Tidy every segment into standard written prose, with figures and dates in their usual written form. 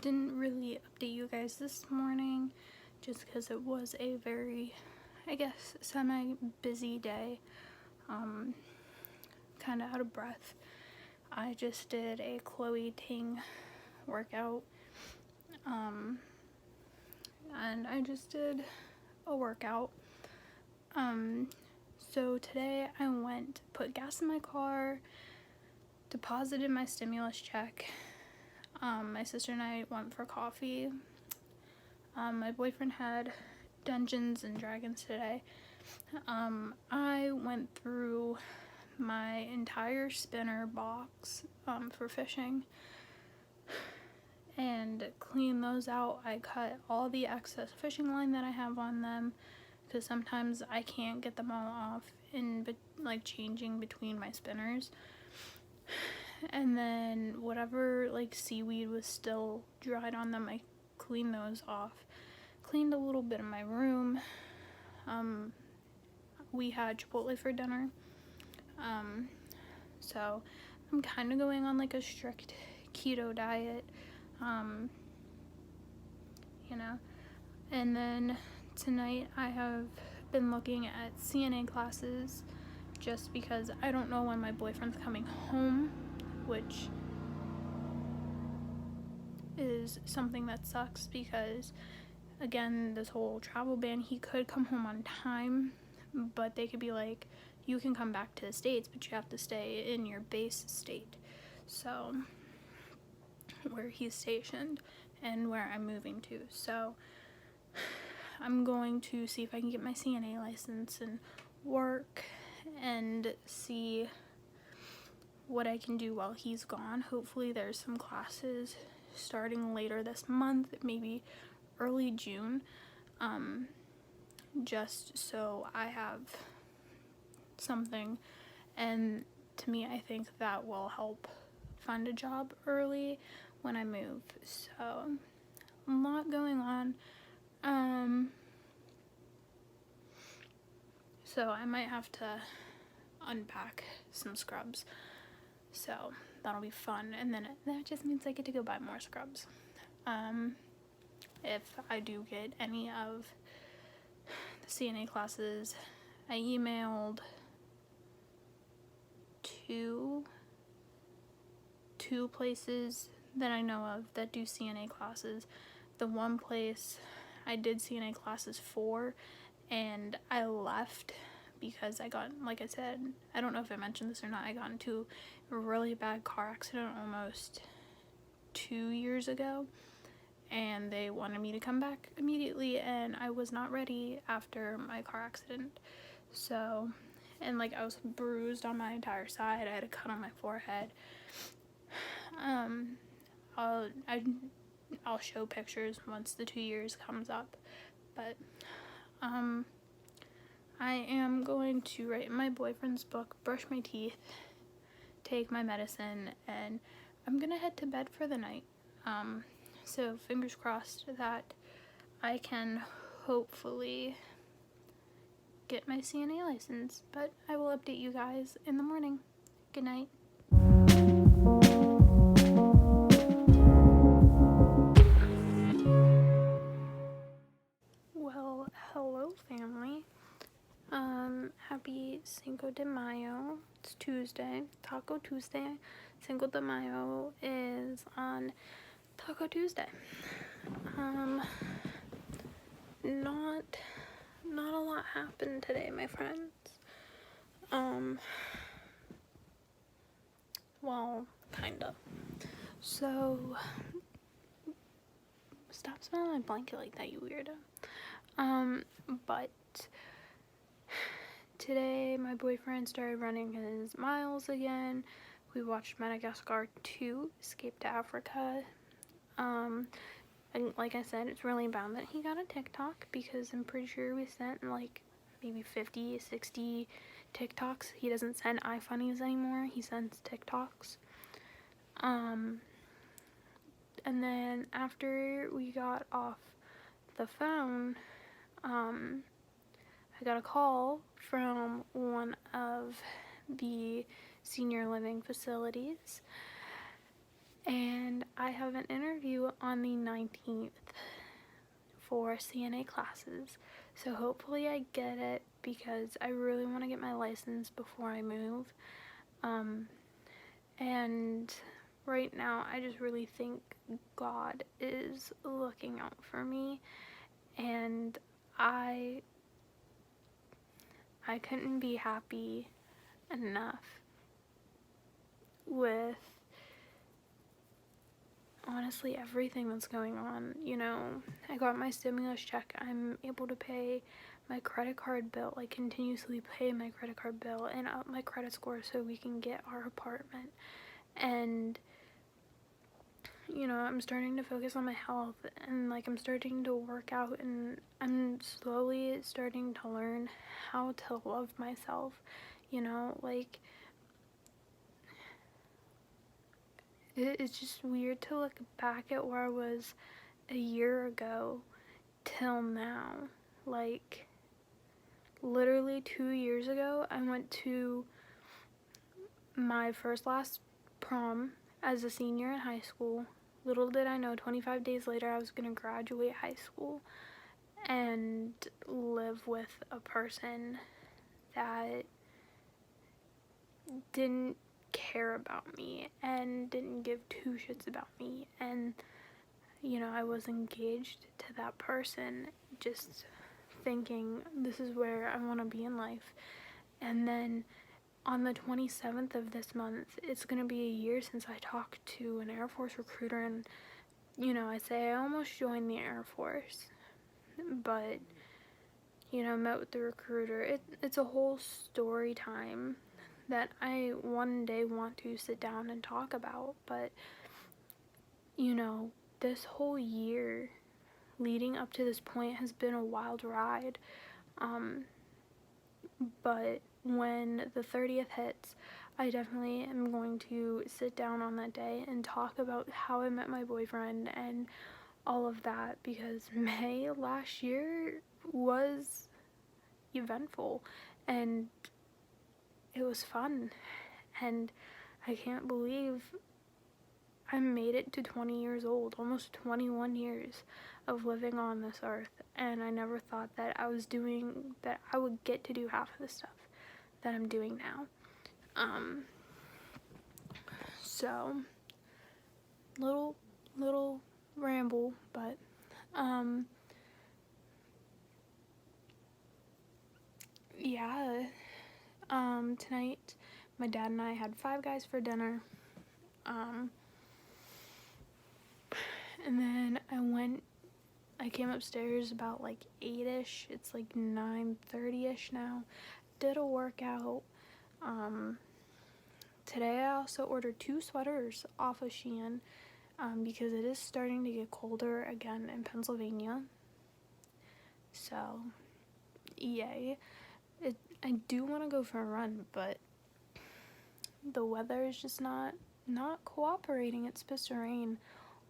didn't really update you guys this morning just because it was a very, I guess, semi-busy day. Kind of out of breath. I just did a Chloe Ting workout. And I just did a workout. So today I went, put gas in my car, deposited my stimulus check. My sister and I went for coffee. My boyfriend had Dungeons and Dragons today. I went through my entire spinner box for fishing and cleaned those out. I cut all the excess fishing line that I have on them because sometimes I can't get them all off in like changing between my spinners. And then whatever like seaweed was still dried on them, I cleaned those off. Cleaned a little bit of my room. We had Chipotle for dinner. So I'm kind of going on like a strict keto diet. And then tonight I have been looking at CNA classes just because I don't know when my boyfriend's coming home, which is something that sucks because, again, this whole travel ban, he could come home on time, but they could be like, you can come back to the States, but you have to stay in your base state. So, where he's stationed and where I'm moving to. So, I'm going to see if I can get my CNA license and work and see what I can do while he's gone. Hopefully there's some classes starting later this month, maybe early June, just so I have something. And to me, I think that will help find a job early when I move. So a lot going on. So I might have to unpack some scrubs. So that'll be fun. And then that just means I get to go buy more scrubs. If I do get any of the CNA classes, I emailed two places that I know of that do CNA classes. The one place I did CNA classes for, and I left because I got, like I said, I don't know if I mentioned this or not, I got into a really bad car accident almost 2 years ago, and they wanted me to come back immediately, and I was not ready after my car accident. So, and like I was bruised on my entire side, I had a cut on my forehead. I'll show pictures once the 2 years comes up, but I am going to write my boyfriend's book, brush my teeth, take my medicine, and I'm gonna head to bed for the night. So fingers crossed that I can hopefully get my CNA license, but I will update you guys in the morning. Good night. Well, hello family. Happy Cinco de Mayo. It's Tuesday, Taco Tuesday. Cinco de Mayo is on Taco Tuesday. Not a lot happened today, my friends. Well, kinda. So, stop smelling my blanket like that, you weirdo. But today my boyfriend started running his miles again. We watched Madagascar 2, Escape to Africa. And like I said, it's really bad that he got a TikTok because I'm pretty sure we sent like maybe 50, 60 TikToks. He doesn't send iFunnies anymore. He sends TikToks. And then after we got off the phone, I got a call from one of the senior living facilities, And I have an interview on the 19th for CNA classes. So hopefully I get it because I really want to get my license before I move. And right now I just really think God is looking out for me, and I couldn't be happy enough with honestly everything that's going on. You know, I got my stimulus check. I'm able to pay my credit card bill, like continuously pay my credit card bill and up my credit score so we can get our apartment. And you know, I'm starting to focus on my health, and like I'm starting to work out, and I'm slowly starting to learn how to love myself. You know, like it's just weird to look back at where I was a year ago till now. Like literally 2 years ago I went to my last prom as a senior in high school. Little did I know 25 days later I was going to graduate high school and live with a person that didn't care about me and didn't give two shits about me. And you know, I was engaged to that person just thinking this is where I want to be in life. And then on the 27th of this month, it's going to be a year since I talked to an Air Force recruiter, and you know, I say I almost joined the Air Force, but you know, met with the recruiter. It's a whole story time that I one day want to sit down and talk about. But you know, this whole year leading up to this point has been a wild ride. But when the 30th hits, I definitely am going to sit down on that day and talk about how I met my boyfriend and all of that, because May last year was eventful and it was fun, and I can't believe I made it to 20 years old, almost 21 years of living on this earth, and I never thought that I would get to do half of the stuff that I'm doing now. So little ramble, but yeah. Tonight my dad and I had Five Guys for dinner. And then I came upstairs about like 8ish. It's like 9:30ish now. Did a workout. Today I also ordered 2 sweaters off of Shein because it is starting to get colder again in Pennsylvania. So, yay. I do want to go for a run, but the weather is just not cooperating. It's supposed to rain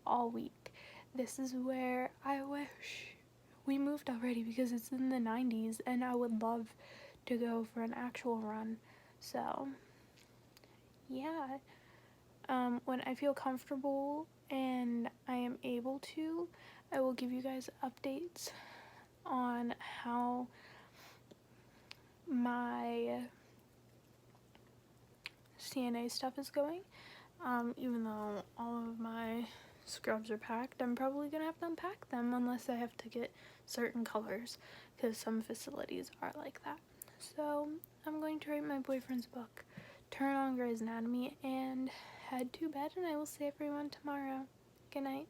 all week. This is where I wish we moved already, because it's in the 90s and I would love to go for an actual run. So yeah, when I feel comfortable and I am able to, I will give you guys updates on how my CNA stuff is going. Even though all of my scrubs are packed, I'm probably gonna have to unpack them unless I have to get certain colors, because some facilities are like that. So I'm going to write my boyfriend's book, turn on Grey's Anatomy, and head to bed, and I will see everyone tomorrow. Good night.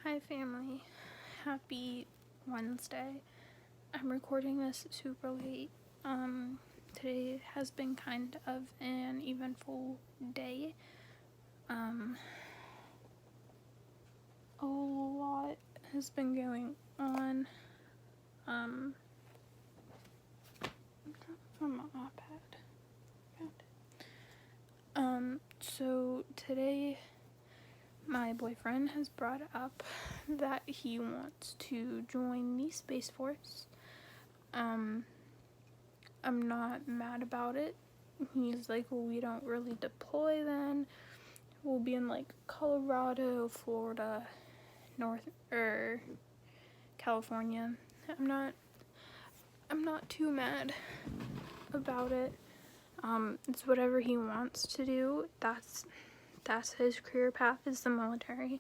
Hi family, happy Wednesday. I'm recording this super late. Today has been kind of an eventful day. A lot has been going on. On my iPad. So today my boyfriend has brought up that he wants to join the Space Force. I'm not mad about it. He's like, well, we don't really deploy then. We'll be in like Colorado, Florida, California. I'm not too mad about it. It's whatever he wants to do. That's his career path, is the military.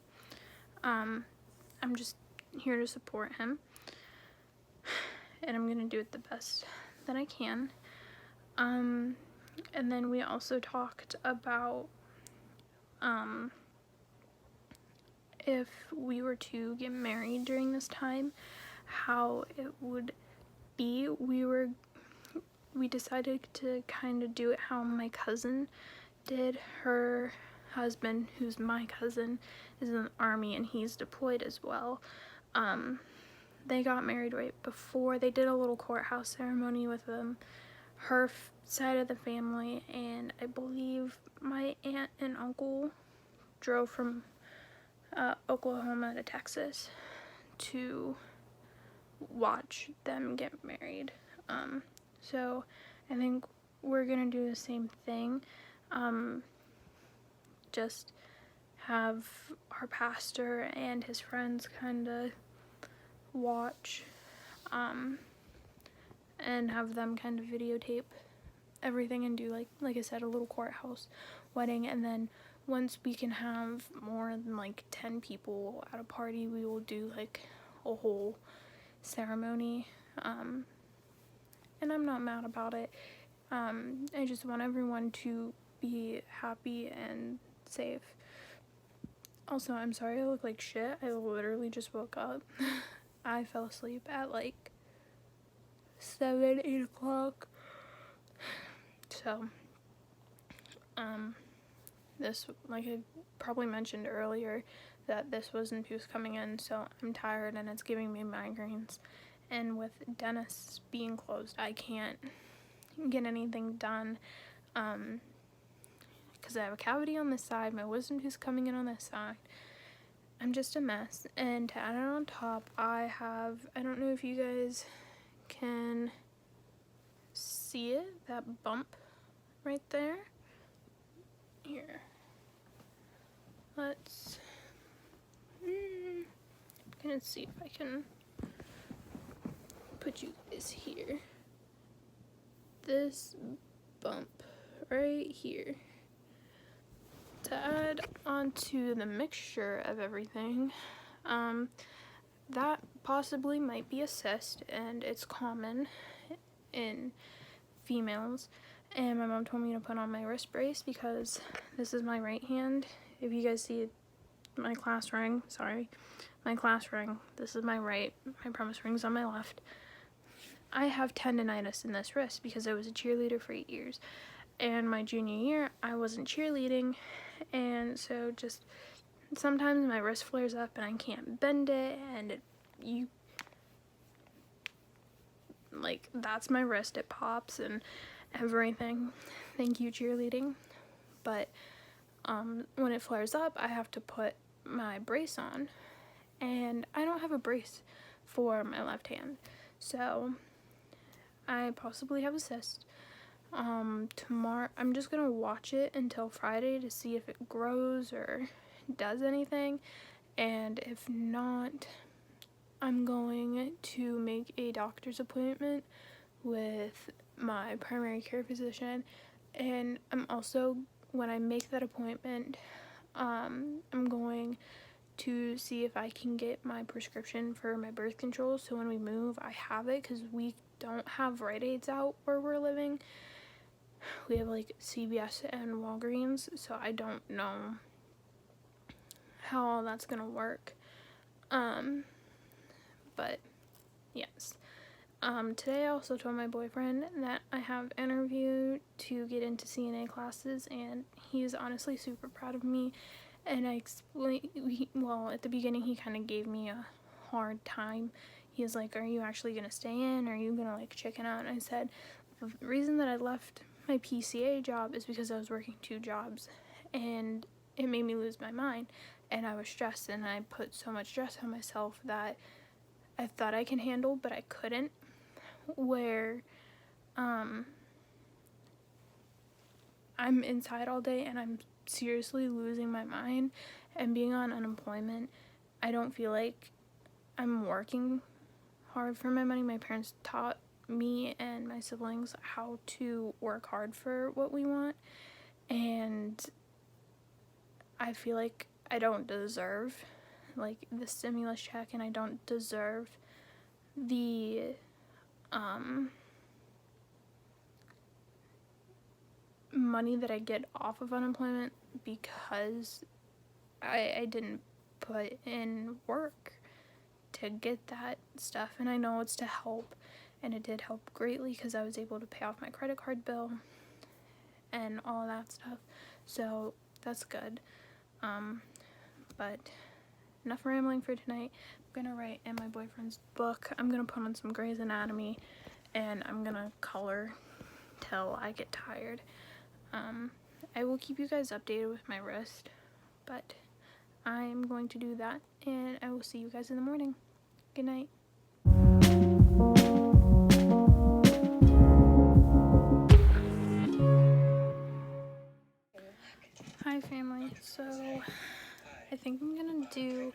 I'm just here to support him, and I'm gonna do it the best that I can. And then we also talked about if we were to get married during this time, how it would be. We decided to kind of do it how my cousin did. Her husband, who's my cousin, is in the army and he's deployed as well. They got married right before. They did a little courthouse ceremony with her side of the family, and I believe my aunt and uncle drove from Oklahoma to Texas to watch them get married. So I think we're gonna do the same thing. Just have our pastor and his friends kind of watch, and have them kind of videotape everything and do like I said, a little courthouse wedding. And then once we can have more than like 10 people at a party, we will do like a whole ceremony. And I'm not mad about it. I just want everyone to be happy and safe. Also, I'm sorry I look like shit. I literally just woke up. I fell asleep at like 7, 8 o'clock. So, this, like I probably mentioned earlier, that this wasn't who's coming in, so I'm tired and it's giving me migraines. And with dentists being closed, I can't get anything done, because I have a cavity on this side, my wisdom tooth's coming in on this side. I'm just a mess. And to add it on top, I don't know if you guys can see it, that bump right there. Here. I'm gonna see if I can put you guys here. This bump right here. To add onto the mixture of everything, that possibly might be a cyst, and it's common in females. And my mom told me to put on my wrist brace because this is my right hand. If you guys see my class ring, this is my right, my promise ring's on my left. I have tendonitis in this wrist because I was a cheerleader for 8 years. And my junior year, I wasn't cheerleading, and so just sometimes my wrist flares up and I can't bend it, and that's my wrist, it pops and everything. Thank you, cheerleading. But when it flares up, I have to put my brace on, and I don't have a brace for my left hand, so I possibly have a cyst. Tomorrow I'm just gonna watch it until Friday to see if it grows or does anything, and if not, I'm going to make a doctor's appointment with my primary care physician. And I'm also, when I make that appointment, I'm going to see if I can get my prescription for my birth control, so when we move I have it, because we don't have Rite Aids out where we're living. We have like CVS and Walgreens, so I don't know how all that's gonna work. But yes. Today I also told my boyfriend that I have interviewed to get into CNA classes, and he's honestly super proud of me. And I explained, at the beginning he kind of gave me a hard time. He was like, are you actually gonna stay in, or are you gonna like chicken out? And I said, the reason that I left my PCA job is because I was working 2 jobs, and it made me lose my mind, and I was stressed, and I put so much stress on myself that I thought I can handle, but I couldn't. Where I'm inside all day and I'm seriously losing my mind, and being on unemployment, I don't feel like I'm working hard for my money. My parents taught me and my siblings how to work hard for what we want, and I feel like I don't deserve like the stimulus check, and I don't deserve the money that I get off of unemployment, because I didn't put in work to get that stuff. And I know it's to help, and it did help greatly because I was able to pay off my credit card bill and all that stuff, so that's good. But enough rambling for tonight. I'm gonna write in my boyfriend's book. I'm gonna put on some Grey's Anatomy, and I'm gonna color till I get tired. I will keep you guys updated with my wrist, but I'm going to do that, and I will see you guys in the morning. Good night. Hi family, so I think I'm gonna do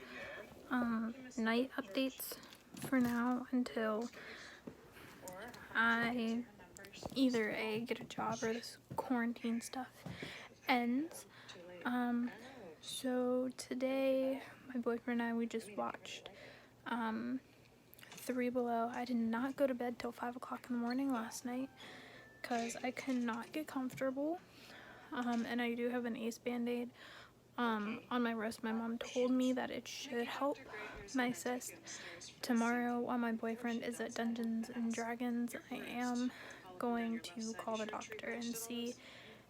night updates for now until I either A, get a job, or this quarantine stuff ends. So today my boyfriend and I, we just watched 3 Below. I did not go to bed till 5 o'clock in the morning last night because I could not get comfortable, and I do have an ace band-aid on my wrist. My mom told me that it should help my cyst. Tomorrow while my boyfriend is at Dungeons and Dragons, I am going to call the doctor and see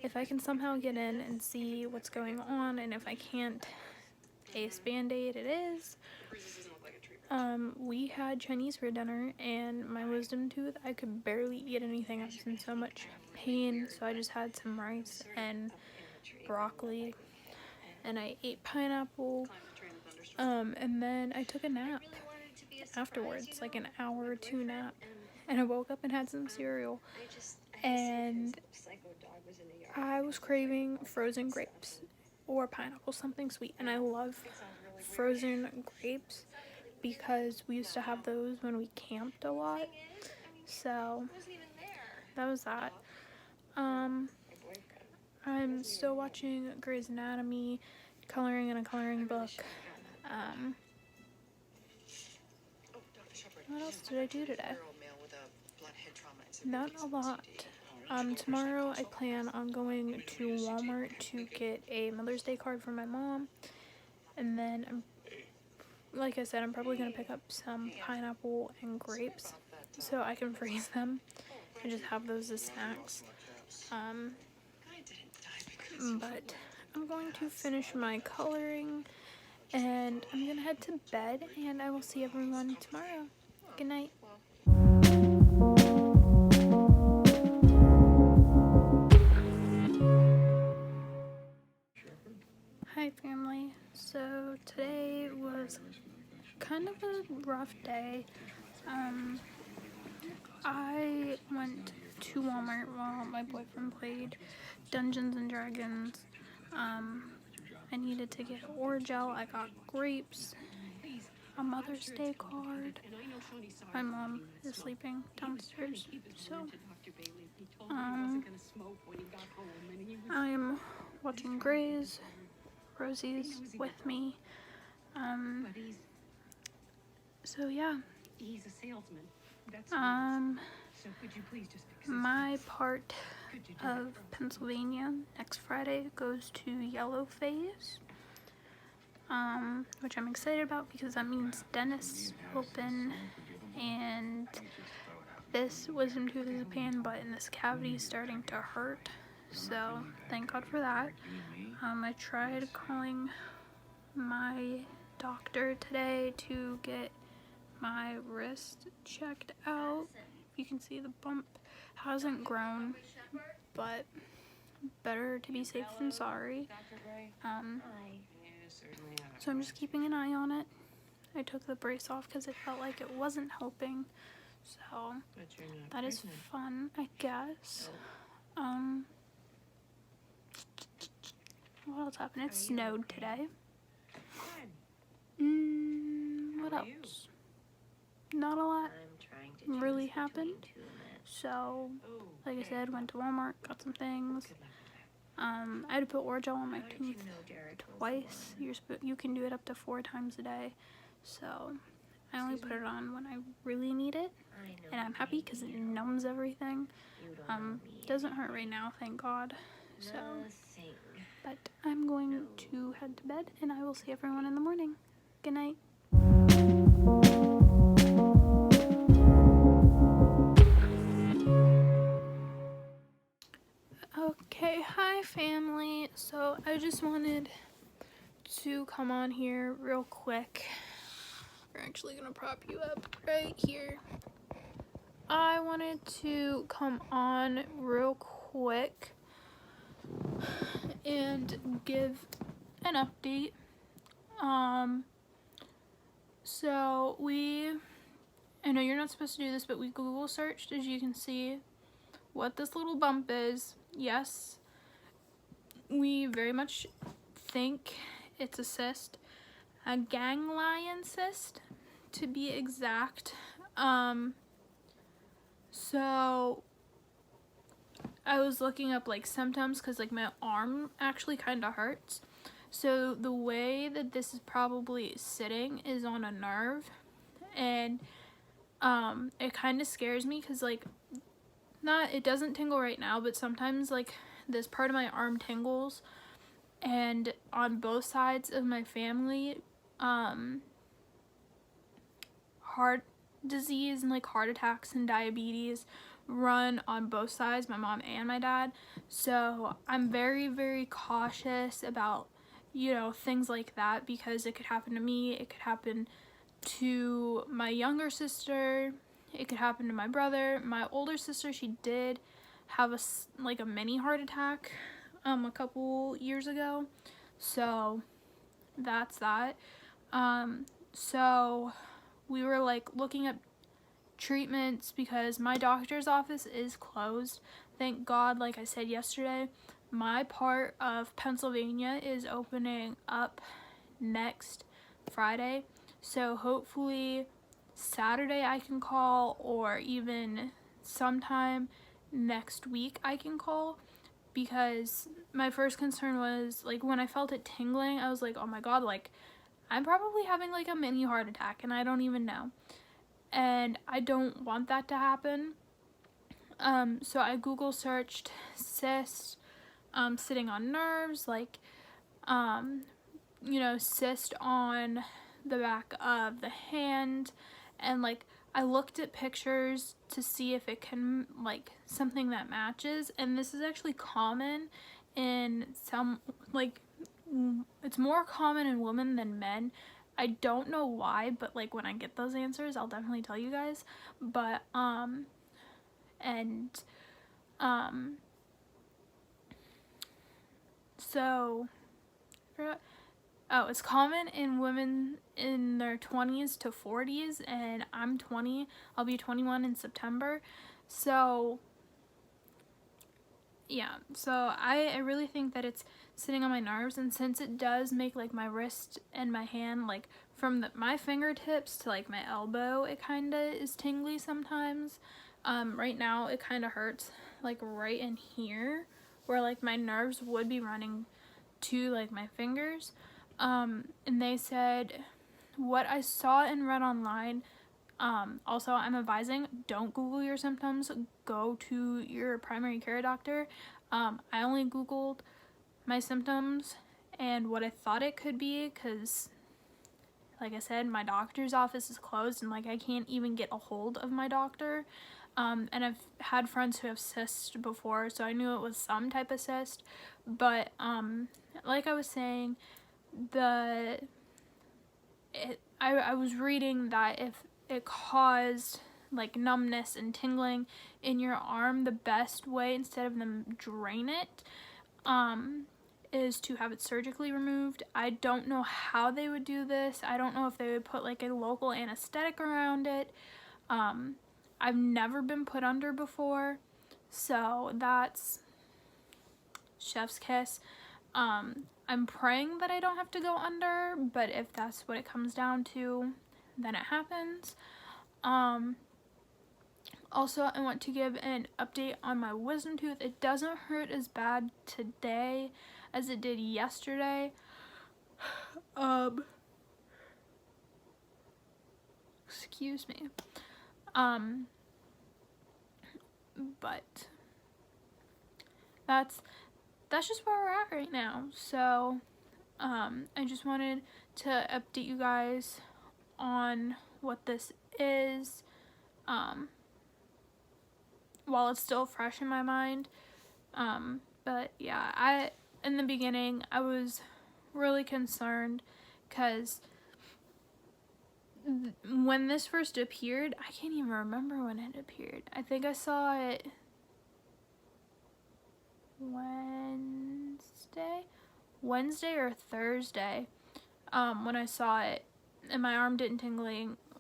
if I can somehow get in and see what's going on, and if I can't, ace band-aid it is. We had Chinese for dinner, and my wisdom tooth, I could barely eat anything. I was in so much pain, so I just had some rice and broccoli, and I ate pineapple, and then I took a nap afterwards, like an hour or two nap, and I woke up and had some cereal, and I was craving frozen grapes or pineapple, something sweet, and I love frozen grapes because we used to have those when we camped a lot, so that was that. I'm still watching Grey's Anatomy, coloring in a coloring book. What else did I do today? Not a lot. Tomorrow I plan on going to Walmart to get a Mother's Day card for my mom, and then like I said, I'm probably going to pick up some pineapple and grapes so I can freeze them and just have those as snacks. But I'm going to finish my coloring, and I'm going to head to bed, and I will see everyone tomorrow. Good night. Hi family, so today was kind of a rough day. I went to Walmart while my boyfriend played Dungeons and Dragons. I needed to get Orajel. I got grapes, a Mother's Day card. My mom is sleeping downstairs, so I'm watching Grey's. Rosie's with me. So yeah. My part of Pennsylvania next Friday goes to yellow phase, which I'm excited about because that means dentists open, and this wisdom tooth is a pain, but in this cavity is starting to hurt, so thank God for that. I tried calling my doctor today to get my wrist checked out. You can see the bump hasn't grown, but better to be safe than sorry. So I'm just keeping an eye on it. I took the brace off because it felt like it wasn't helping, So But you're not that is pregnant. fun, I guess. What else happened? It snowed today. What else? Not a lot really happened. So, like I said, went to Walmart, got some things. I had to put Orajel on my tooth twice. You can do it up to 4 times a day. So, I only put it on when I really need it. And I'm happy because it numbs everything. Doesn't hurt right now, thank God. So, but I'm going to head to bed, and I will see everyone in the morning. Good night. Okay, hi family. So I just wanted to come on here real quick. We're actually gonna prop you up right here. I wanted to come on real quick and give an update. So I know you're not supposed to do this, but we Google searched, as you can see, what this little bump is. Yes, we very much think it's a cyst, a ganglion cyst to be exact. So I was looking up like symptoms because like my arm actually kind of hurts. So the way that this is probably sitting is on a nerve, and it kind of scares me because like it doesn't tingle right now, but sometimes like this part of my arm tingles, and on both sides of my family, heart disease and like heart attacks and diabetes run on both sides, my mom and my dad. So I'm very, very cautious about, things like that, because it could happen to me, it could happen to my younger sister, it could happen to my brother. My older sister, she did have a mini heart attack a couple years ago. So that's that. So we were like looking at treatments because my doctor's office is closed. Thank God, like I said yesterday, my part of Pennsylvania is opening up next Friday. So hopefully Saturday I can call, or even sometime next week I can call, because my first concern was like when I felt it tingling, I was like, oh my God, like I'm probably having like a mini heart attack and I don't even know. And I don't want that to happen. So I Google searched cyst, sitting on nerves, like, cyst on the back of the hand, and like I looked at pictures to see if it can, like, something that matches, and this is actually common in some, like, it's more common in women than men. I don't know why, but like when I get those answers, I'll definitely tell you guys. But so it's common in women in their 20s to 40s, and I'm 20. I'll be 21 in September. So yeah, so I really think that it's sitting on my nerves, and since it does make like my wrist and my hand, like from my fingertips to like my elbow, it kind of is tingly sometimes. Right now it kind of hurts like right in here where like my nerves would be running to like my fingers. And they said what I saw and read online. Also, I'm advising, don't Google your symptoms. Go to your primary care doctor. I only Googled my symptoms and what I thought it could be, because, like I said, my doctor's office is closed, and like I can't even get a hold of my doctor. And I've had friends who have cysts before, so I knew it was some type of cyst. But like I was saying, I was reading that if it caused like numbness and tingling in your arm, the best way, instead of them drain it, is to have it surgically removed. I don't know how they would do this. I don't know if they would put like a local anesthetic around it. I've never been put under before, so that's chef's kiss. I'm praying that I don't have to go under, but if that's what it comes down to, then it happens. Also, I want to give an update on my wisdom tooth. It doesn't hurt as bad today as it did yesterday. Excuse me. But that's just where we're at right now. So, I just wanted to update you guys on what this is, while it's still fresh in my mind. But yeah, in the beginning, I was really concerned because when this first appeared, I can't even remember when it appeared. I think I saw it Wednesday or Thursday, when I saw it, and my arm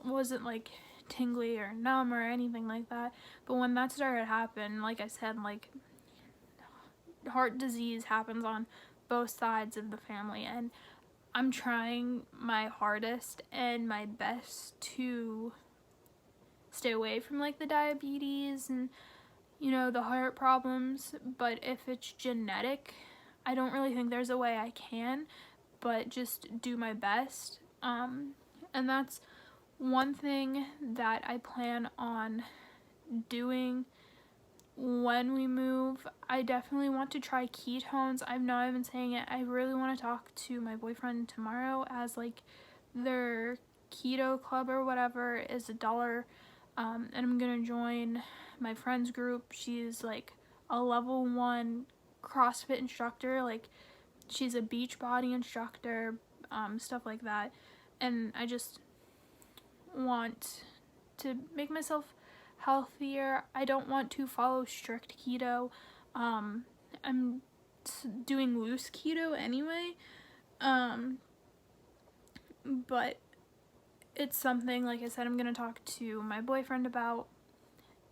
wasn't like tingly or numb or anything like that. But when that started to happen, like I said, like, heart disease happens on both sides of the family, and I'm trying my hardest and my best to stay away from like the diabetes and, you know, the heart problems. But if it's genetic, I don't really think there's a way I can, but just do my best. And that's one thing that I plan on doing when we move. I definitely want to try ketones. I know I've been saying it. I really want to talk to my boyfriend tomorrow, as like their keto club or whatever is $1, and I'm gonna join my friend's group. She's like a level 1 CrossFit instructor, like she's a beach body instructor, stuff like that. And I just want to make myself healthier. I don't want to follow strict keto. I'm doing loose keto anyway, but it's something, like I said, I'm gonna talk to my boyfriend about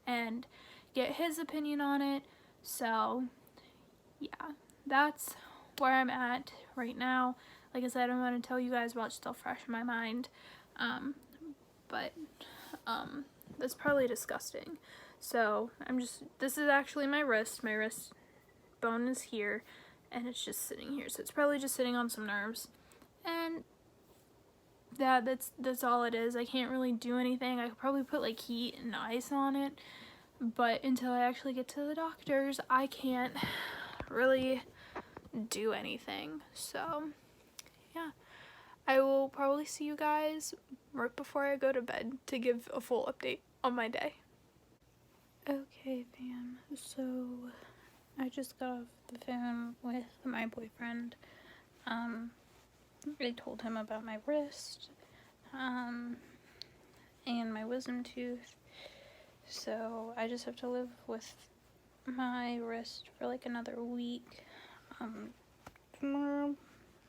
and get his opinion on it. So yeah, that's where I'm at right now. Like I said, I want to tell you guys while it's still fresh in my mind, but that's probably disgusting. So this is actually my wrist bone is here, and it's just sitting here, so it's probably just sitting on some nerves, and that's all it is. I can't really do anything. I could probably put like heat and ice on it, but until I actually get to the doctors, I can't really do anything. So yeah, I will probably see you guys right before I go to bed to give a full update on my day. Okay, fam, so I just got off the phone with my boyfriend. I told him about my wrist, and my wisdom tooth. So I just have to live with my wrist for like another week. Tomorrow,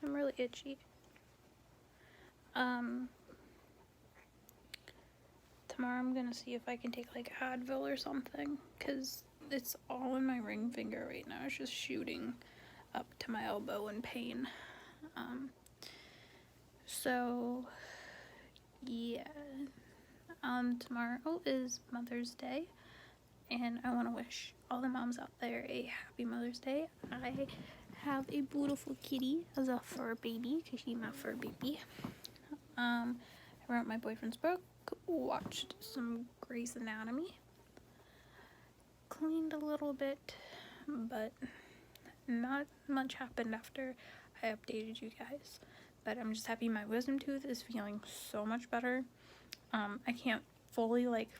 I'm really itchy. Tomorrow I'm gonna see if I can take like Advil or something, because it's all in my ring finger right now. It's just shooting up to my elbow in pain. So yeah, tomorrow is Mother's Day, and I want to wish all the moms out there a happy Mother's Day. I have a beautiful kitty as a fur baby, because she's my fur baby. I wrote my boyfriend's book, watched some Grey's Anatomy, cleaned a little bit, but not much happened after I updated you guys. But I'm just happy my wisdom tooth is feeling so much better. I can't fully like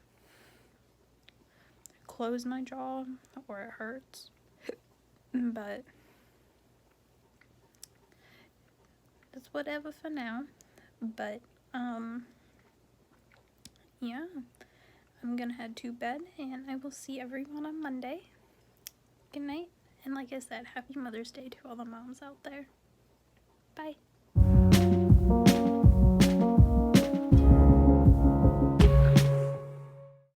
close my jaw or it hurts, but that's whatever for now. But yeah, I'm gonna head to bed, and I will see everyone on Monday. Good night, and like I said, happy Mother's Day to all the moms out there. Bye.